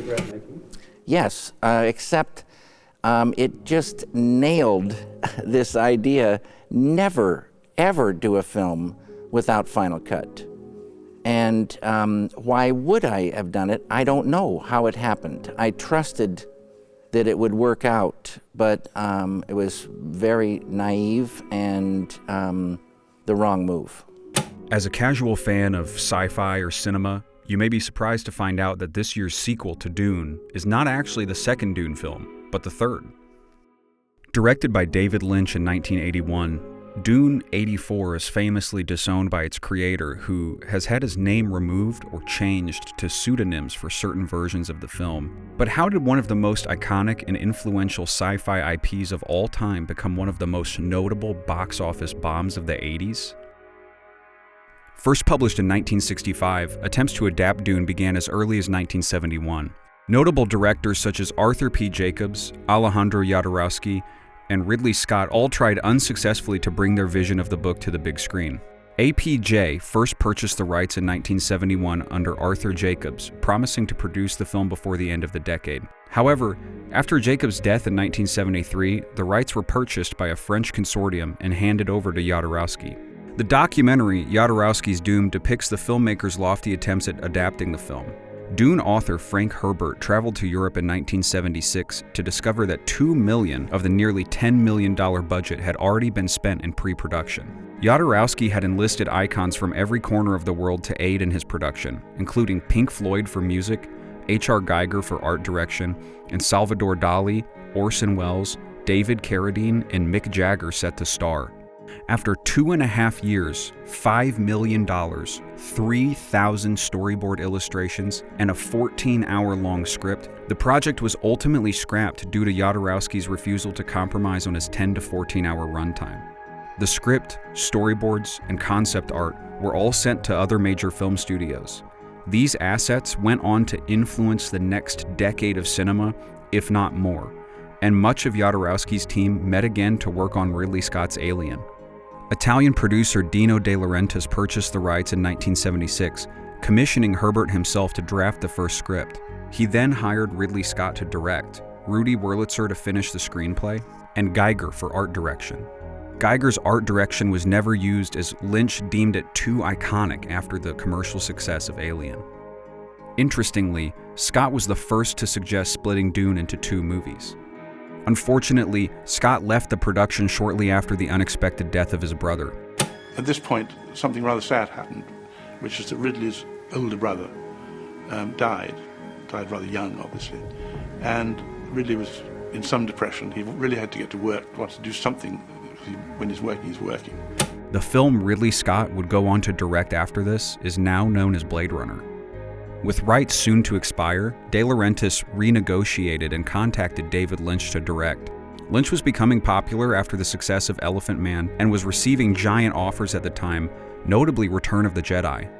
regret making? Yes, except it just nailed this idea, never, ever do a film without Final Cut. And why would I have done it? I don't know how it happened. I trusted that it would work out, but it was very naive and the wrong move. As a casual fan of sci-fi or cinema, you may be surprised to find out that this year's sequel to Dune is not actually the second Dune film, but the third. Directed by David Lynch in 1981, Dune 84 is famously disowned by its creator, who has had his name removed or changed to pseudonyms for certain versions of the film. But how did one of the most iconic and influential sci-fi IPs of all time become one of the most notable box office bombs of the 80s? First published in 1965, attempts to adapt Dune began as early as 1971. Notable directors such as Arthur P. Jacobs, Alejandro Jodorowsky, and Ridley Scott all tried unsuccessfully to bring their vision of the book to the big screen. APJ first purchased the rights in 1971 under Arthur Jacobs, promising to produce the film before the end of the decade. However, after Jacobs' death in 1973, the rights were purchased by a French consortium and handed over to Jodorowsky. The documentary, Jodorowsky's Dune, depicts the filmmaker's lofty attempts at adapting the film. Dune author Frank Herbert traveled to Europe in 1976 to discover that $2 million of the nearly $10 million budget had already been spent in pre-production. Jodorowsky had enlisted icons from every corner of the world to aid in his production, including Pink Floyd for music, H.R. Geiger for art direction, and Salvador Dali, Orson Welles, David Carradine, and Mick Jagger set to star. After 2.5 years, $5 million, 3,000 storyboard illustrations, and a 14-hour-long script, the project was ultimately scrapped due to Jodorowsky's refusal to compromise on his 10 to 14-hour runtime. The script, storyboards, and concept art were all sent to other major film studios. These assets went on to influence the next decade of cinema, if not more, and much of Jodorowsky's team met again to work on Ridley Scott's Alien. Italian producer Dino De Laurentiis purchased the rights in 1976, commissioning Herbert himself to draft the first script. He then hired Ridley Scott to direct, Rudy Wurlitzer to finish the screenplay, and Geiger for art direction. Geiger's art direction was never used as Lynch deemed it too iconic after the commercial success of Alien. Interestingly, Scott was the first to suggest splitting Dune into 2 movies. Unfortunately, Scott left the production shortly after the unexpected death of his brother. At this point, something rather sad happened, which is that Ridley's older brother died rather young, obviously, and Ridley was in some depression. He really had to get to work, wanted to do something. When he's working. The film Ridley Scott would go on to direct after this is now known as Blade Runner. With rights soon to expire, De Laurentiis renegotiated and contacted David Lynch to direct. Lynch was becoming popular after the success of Elephant Man and was receiving giant offers at the time, notably Return of the Jedi.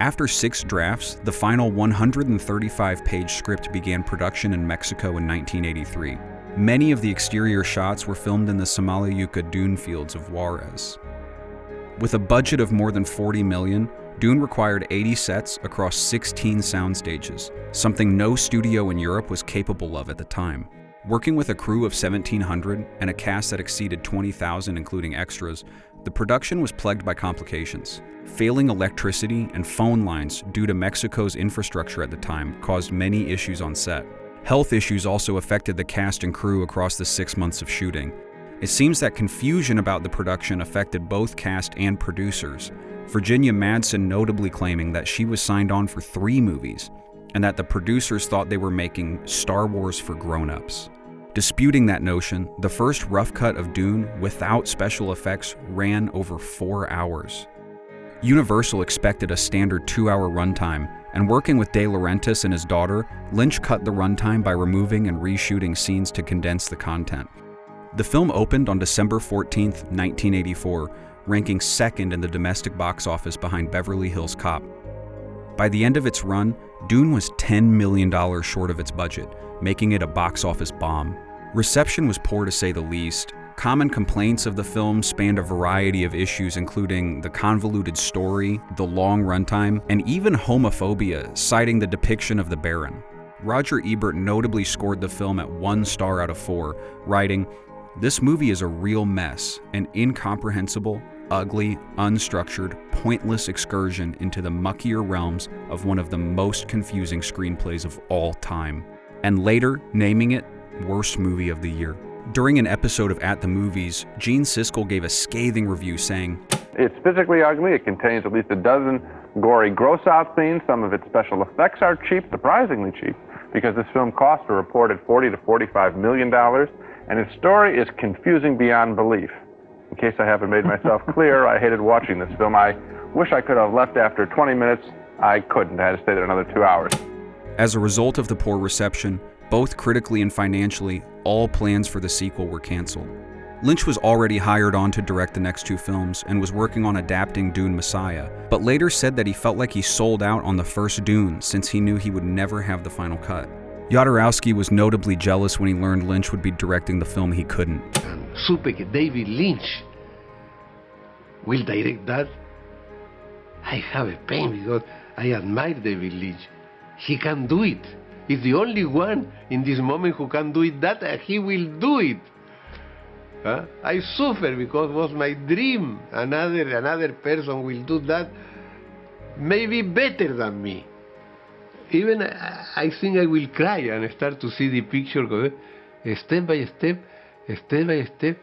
After 6 drafts, the final 135-page script began production in Mexico in 1983. Many of the exterior shots were filmed in the Samalayuca dune fields of Juarez. With a budget of more than $40 million, Dune required 80 sets across 16 sound stages, something no studio in Europe was capable of at the time. Working with a crew of 1,700 and a cast that exceeded 20,000 including extras, the production was plagued by complications. Failing electricity and phone lines due to Mexico's infrastructure at the time caused many issues on set. Health issues also affected the cast and crew across the 6 months of shooting. It seems that confusion about the production affected both cast and producers, Virginia Madsen notably claiming that she was signed on for 3 movies, and that the producers thought they were making Star Wars for grown-ups. Disputing that notion, the first rough cut of Dune without special effects ran over 4 hours. Universal expected a standard 2-hour runtime, and working with De Laurentiis and his daughter, Lynch cut the runtime by removing and reshooting scenes to condense the content. The film opened on December 14, 1984, ranking 2nd in the domestic box office behind Beverly Hills Cop. By the end of its run, Dune was $10 million short of its budget, making it a box office bomb. Reception was poor to say the least. Common complaints of the film spanned a variety of issues including the convoluted story, the long runtime, and even homophobia, citing the depiction of the Baron. Roger Ebert notably scored the film at 1 star out of 4, writing, "This movie is a real mess, an incomprehensible, ugly, unstructured, pointless excursion into the muckier realms of one of the most confusing screenplays of all time," and later naming it Worst Movie of the Year. During an episode of At the Movies, Gene Siskel gave a scathing review saying, "It's physically ugly. It contains at least a dozen gory gross-out scenes. Some of its special effects are cheap, surprisingly cheap, because this film cost a reported $40 to $45 million, and its story is confusing beyond belief. In case I haven't made myself clear, I hated watching this film. I wish I could have left after 20 minutes. I couldn't. I had to stay there another 2 hours." As a result of the poor reception, both critically and financially, all plans for the sequel were canceled. Lynch was already hired on to direct the next 2 films and was working on adapting Dune Messiah, but later said that he felt like he sold out on the first Dune since he knew he would never have the final cut. Jodorowsky was notably jealous when he learned Lynch would be directing the film he couldn't. Supe que David Lynch will direct that. I have a pain because I admire David Lynch. He can do it. He's the only one in this moment who can do it that, and he will do it. I suffer because it was my dream. Another person will do that maybe better than me. Even I think I will cry and start to see the picture go step by step, step by step,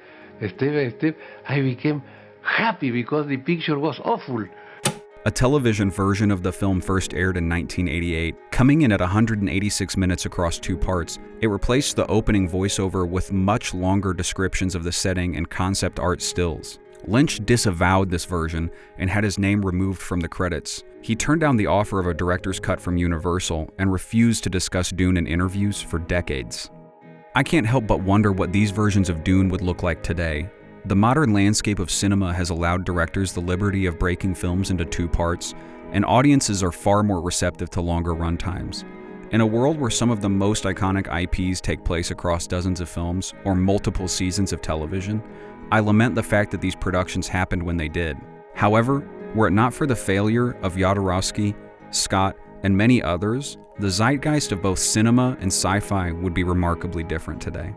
step by step. I became happy because the picture was awful. A television version of the film first aired in 1988. Coming in at 186 minutes across 2 parts, it replaced the opening voiceover with much longer descriptions of the setting and concept art stills. Lynch disavowed this version and had his name removed from the credits. He turned down the offer of a director's cut from Universal and refused to discuss Dune in interviews for decades. I can't help but wonder what these versions of Dune would look like today. The modern landscape of cinema has allowed directors the liberty of breaking films into 2 parts, and audiences are far more receptive to longer runtimes. In a world where some of the most iconic IPs take place across dozens of films or multiple seasons of television, I lament the fact that these productions happened when they did. However, were it not for the failure of Jodorowsky, Scott, and many others, the zeitgeist of both cinema and sci-fi would be remarkably different today.